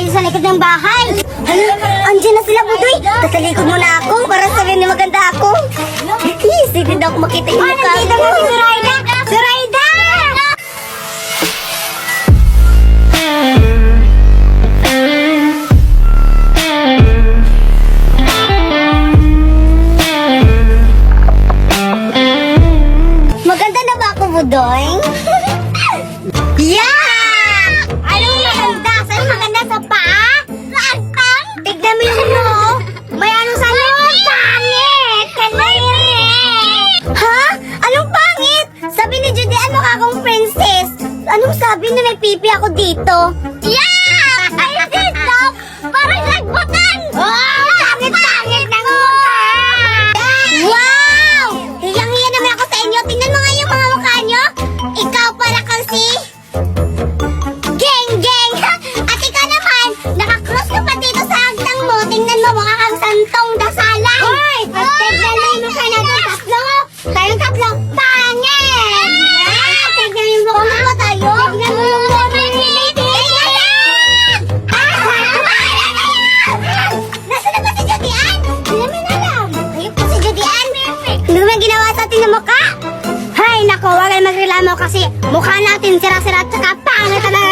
tayo sa likod ng bahay. Andiyan na sila, Budoy. Tatalikod mo na ako para sabihin ni maganda ako. Please, hindi na ako makita yung mukha ko. Nandito mo si Zoraida. Zoraida! Maganda na ba ako, Budoy? Yeah! Anong maganda? Saan maganda sa paa? Saan? Tignan mo yung no. May ano sa loob? Pangit! Kaniri! Ha? Anong pangit? Sabi ni Judean, mukha akong princess. Anong sabi na may pipi ako dito? Yeah! Princess daw! Parang nagbutan! Oh! Pangit-pangit ng mukha! Wow! Hiyang-hiya naman ako sa inyo. Tingnan mo nga yung mga mukha nyo. Ikaw para kang si... Geng! At ikaw naman, nakakross ka pa dito sa hagdang mo. Tingnan mo, mukha kang santong dasalan. Hoy! Tignan mo yung mukha natin. Tatlo! Tayong tatlo. Pangit! Tignan yung mukha mo tayo. Tignan mo yung mukha mo. Nasaan na ba si Judean? Hindi naman alam. Ayun po si Judean. Ano ba ginawa sa atin ng mukha? Hay, nako, wag kayong magreklamo kasi mukha natin sira-sira at saka pangit na